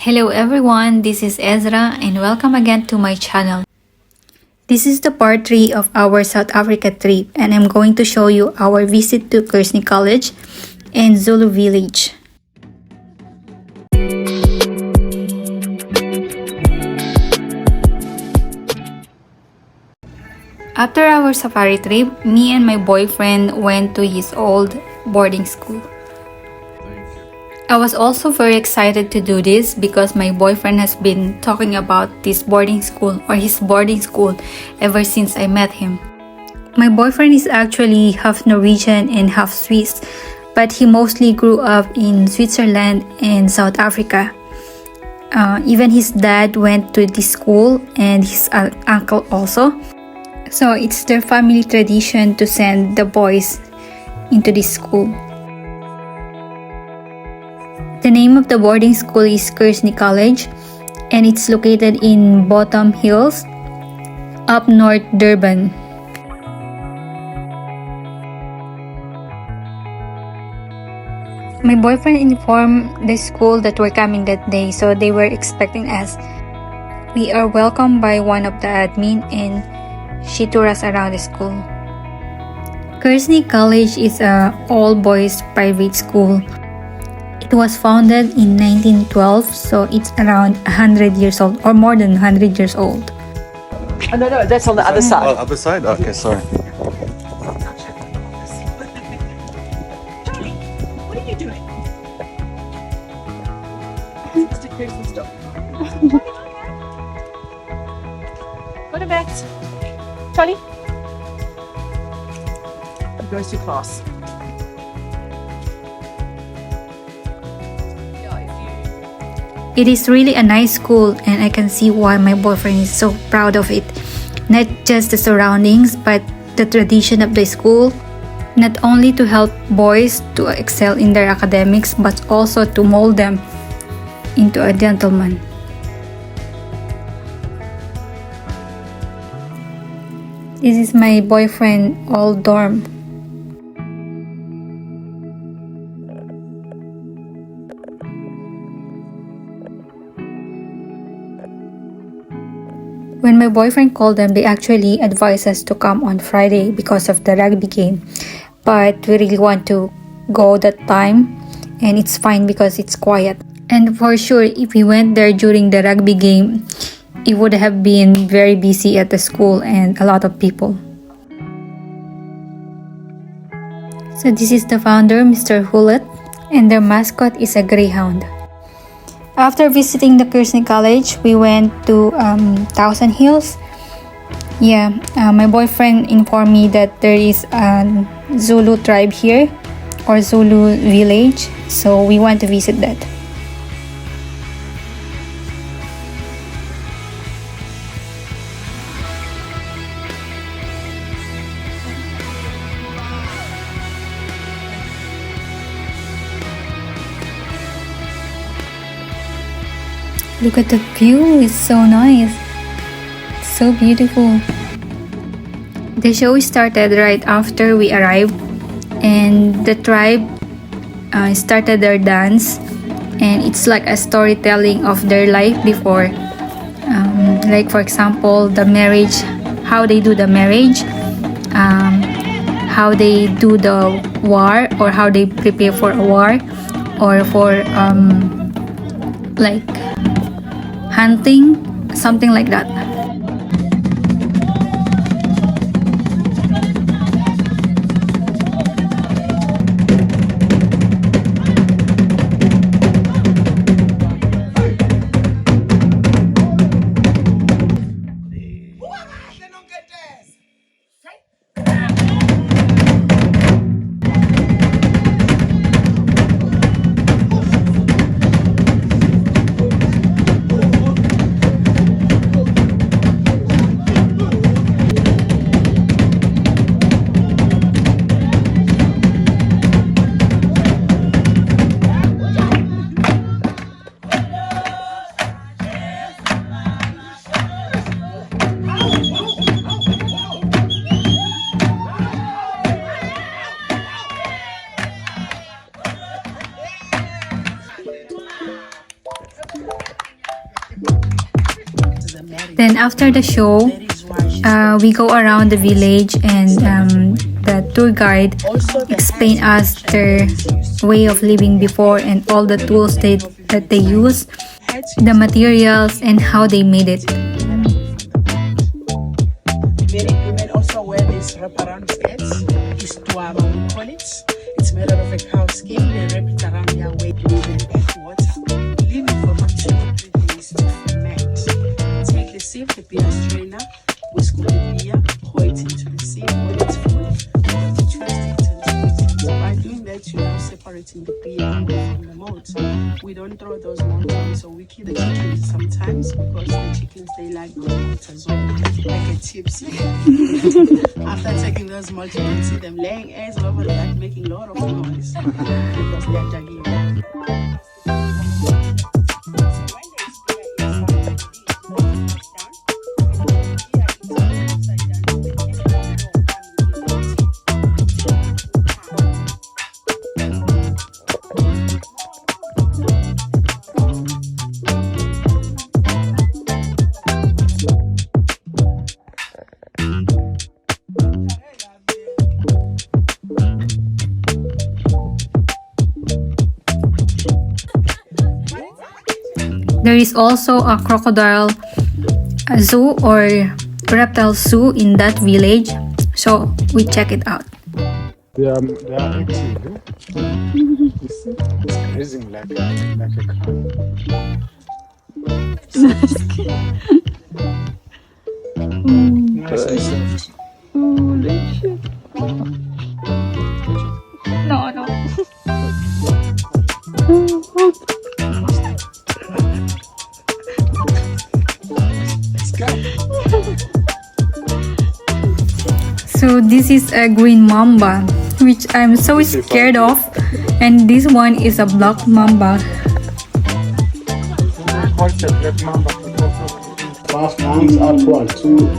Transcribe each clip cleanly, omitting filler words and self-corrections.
Hello everyone, this is Ezra and welcome again to my channel. This is the part 3 of our South Africa trip and I'm going to show you our visit to Kearsney Collage and Zulu Village. After our safari trip, me and my boyfriend went to his old boarding school. I was also very excited to do this because my boyfriend has been talking about this boarding school or his boarding school ever since I met him. My boyfriend is actually half Norwegian and half Swiss, but he mostly grew up in Switzerland and South Africa. Even his dad went to this school and his uncle also. So it's their family tradition to send the boys into this school. The name of the boarding school is Kearsney Collage and it's located in Botha Hills, up North Durban. My boyfriend informed the school that we're coming that day, so they were expecting us. We are welcomed by one of the admin and she toured us around the school. Kearsney College is a all-boys private school. It was founded in 1912, so it's around 100 years old or more than 100 years old. Oh, no, that's on the other side. Oh, other side? Okay, sorry. Charlie, what are you doing? Mr. Pearson, stop. Go to bed. Charlie? He goes to class. It is really a nice school and I can see why my boyfriend is so proud of it. Not just the surroundings but the tradition of the school, not only to help boys to excel in their academics but also to mold them into a gentleman. This is my boyfriend old dorm. When my boyfriend called them, they actually advised us to come on Friday because of the rugby game. But we really want to go that time and it's fine because it's quiet. And for sure, if we went there during the rugby game, it would have been very busy at the school and a lot of people. So this is the founder, Mr. Hulett, and their mascot is a greyhound. After visiting the Kearsney College, we went to Thousand Hills. My boyfriend informed me that there is a Zulu tribe here or Zulu village, so we want to visit that. Look at the view, it's so nice. It's so beautiful. The show started right after we arrived and the tribe started their dance and it's like a storytelling of their life before. Like for example, the marriage, how they do the marriage, how they do the war or how they prepare for a war or for like hunting, something like that. Then after the show, we go around the village, and the tour guide explained us their way of living before and all the tools that they use, the materials, and how they made it. Many women also wear this wraparound skirts. It's tuama, we call it. It's made out of a cow skin. They wrap it around their waist, leave it in water. Leave it for maximum 3 days to ferment. Take the sieve, the beer strainer, whisk with the beer, pour it into the sieve when it's full, twist it and squeeze it. By doing that, you're now separating the beer from the malt. We don't throw those malt away, so we keep the chickens sometimes because the chickens, they like those malt as well, like a chips. After taking those malt, you can see them laying eggs over that, making a lot of noise because they are doggy. There is also a crocodile zoo or reptile zoo in that village, so we check it out. They are active. It's grazing like a cow. Nice and soft. No. So this is a green mamba, which I'm so scared of, and this one is a black mamba. Fast arms upward to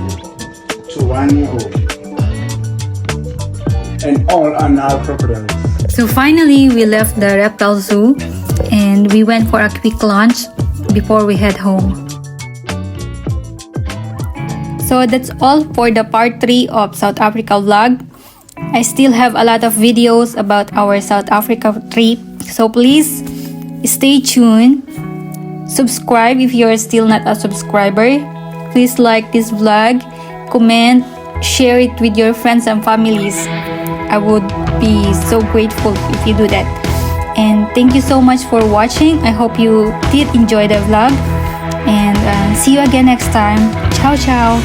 1 year old. And all are now crocodiles. So finally, we left the reptile zoo and we went for a quick lunch before we head home. So that's all for the part 3 of South Africa vlog. I still have a lot of videos about our South Africa trip, so please stay tuned. Subscribe if you are still not a subscriber. Please like this vlog, comment, share it with your friends and families. I would be so grateful if you do that. And thank you so much for watching. I hope you did enjoy the vlog, and see you again next time. Ciao ciao.